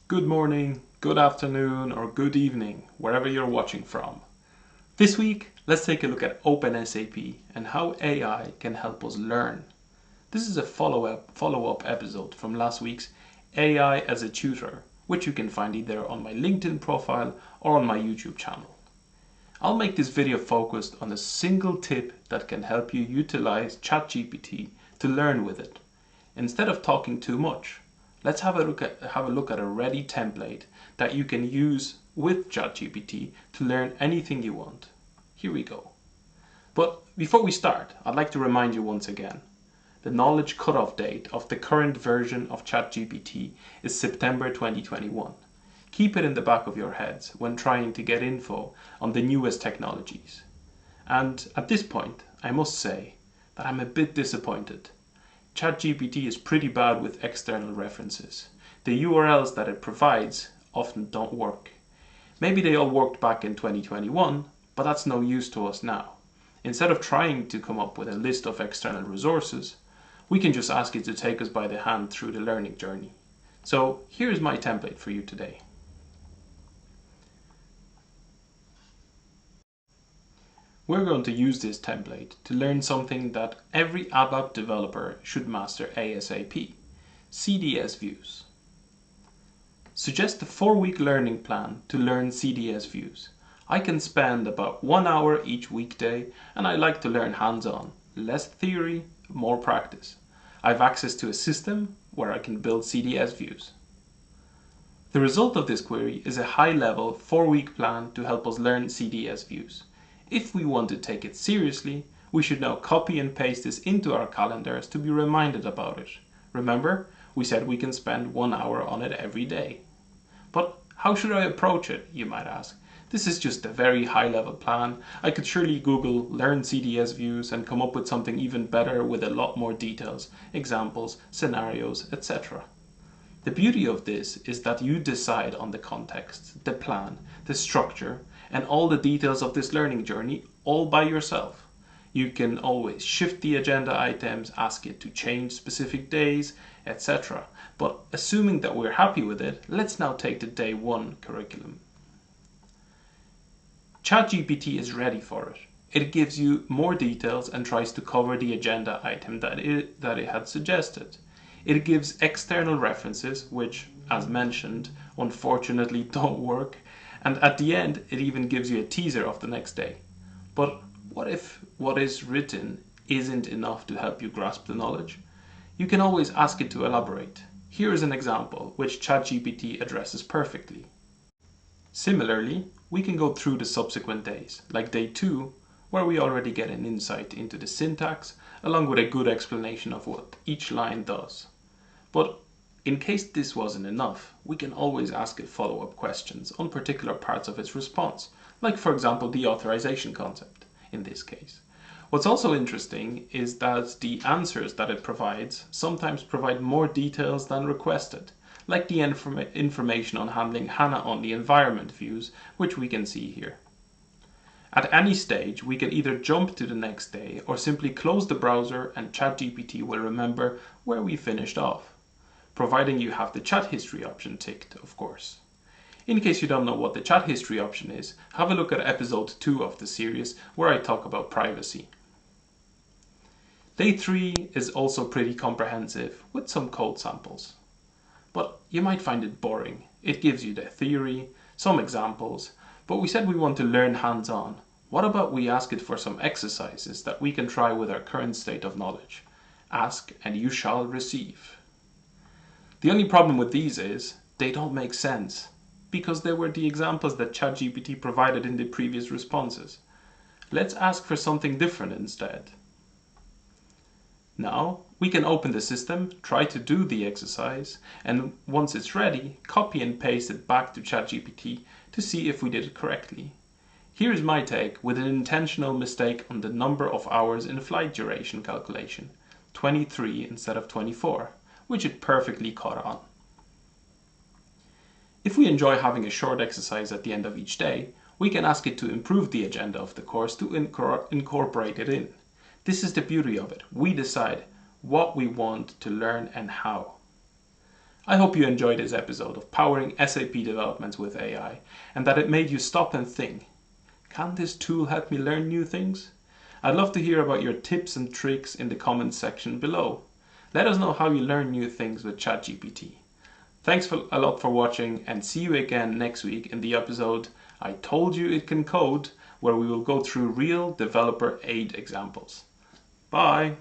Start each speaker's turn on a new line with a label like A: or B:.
A: Good morning, good afternoon, or good evening, wherever you're watching from. This week, let's take a look at OpenSAP and how AI can help us learn. This is a follow-up episode from last week's AI as a Tutor, which you can find either on my LinkedIn profile or on my YouTube channel. I'll make this video focused on a single tip that can help you utilize Chat-GPT to learn with it. Instead of talking too much, let's have a look at a ready template that you can use with Chat-GPT to learn anything you want. Here we go. But before we start, I'd like to remind you once again, the knowledge cutoff date of the current version of Chat-GPT is September 2021. Keep it in the back of your heads when trying to get info on the newest technologies. And at this point, I must say that I'm a bit disappointed. Chat-GPT is pretty bad with external references. The URLs that it provides often don't work. Maybe they all worked back in 2021, but that's no use to us now. Instead of trying to come up with a list of external resources, we can just ask it to take us by the hand through the learning journey. So here's my template for you today. We're going to use this template to learn something that every ABAP developer should master ASAP, CDS views. Suggest a 4-week learning plan to learn CDS views. I can spend about 1 hour each weekday, and I like to learn hands-on, less theory, more practice. I have access to a system where I can build CDS views. The result of this query is a high-level 4-week plan to help us learn CDS views. If we want to take it seriously, we should now copy and paste this into our calendars to be reminded about it. Remember, we said we can spend 1 hour on it every day. But how should I approach it, you might ask? This is just a very high-level plan. I could surely Google learn CDS views and come up with something even better with a lot more details, examples, scenarios, etc. The beauty of this is that you decide on the context, the plan, the structure, and all the details of this learning journey all by yourself. You can always shift the agenda items, ask it to change specific days, etc. But assuming that we're happy with it, let's now take the day 1 curriculum. Chat-GPT is ready for it. It gives you more details and tries to cover the agenda item that it had suggested. It gives external references, which, as mentioned, unfortunately don't work. And at the end, it even gives you a teaser of the next day. But what if what is written isn't enough to help you grasp the knowledge? You can always ask it to elaborate. Here is an example which Chat-GPT addresses perfectly. Similarly, we can go through the subsequent days, like day 2, where we already get an insight into the syntax, along with a good explanation of what each line does. But in case this wasn't enough, we can always ask it follow-up questions on particular parts of its response, like for example the authorization concept in this case. What's also interesting is that the answers that it provides sometimes provide more details than requested, like the information on handling HANA-only environment views, which we can see here. At any stage, we can either jump to the next day or simply close the browser and Chat-GPT will remember where we finished off, providing you have the chat history option ticked, of course. In case you don't know what the chat history option is, have a look at episode 2 of the series where I talk about privacy. Day 3 is also pretty comprehensive with some code samples. But you might find it boring. It gives you the theory, some examples, but we said we want to learn hands-on. What about we ask it for some exercises that we can try with our current state of knowledge? Ask and you shall receive. The only problem with these is they don't make sense, because they were the examples that Chat-GPT provided in the previous responses. Let's ask for something different instead. Now, we can open the system, try to do the exercise, and once it's ready, copy and paste it back to Chat-GPT to see if we did it correctly. Here is my take with an intentional mistake on the number of hours in flight duration calculation, 23 instead of 24. Which it perfectly caught on. If we enjoy having a short exercise at the end of each day, we can ask it to improve the agenda of the course to incorporate it in. This is the beauty of it. We decide what we want to learn and how. I hope you enjoyed this episode of Powering SAP Developments with AI and that it made you stop and think, can this tool help me learn new things? I'd love to hear about your tips and tricks in the comments section below. Let us know how you learn new things with Chat-GPT. Thanks a lot for watching, and see you again next week in the episode I Told You It Can Code, where we will go through real developer aid examples. Bye!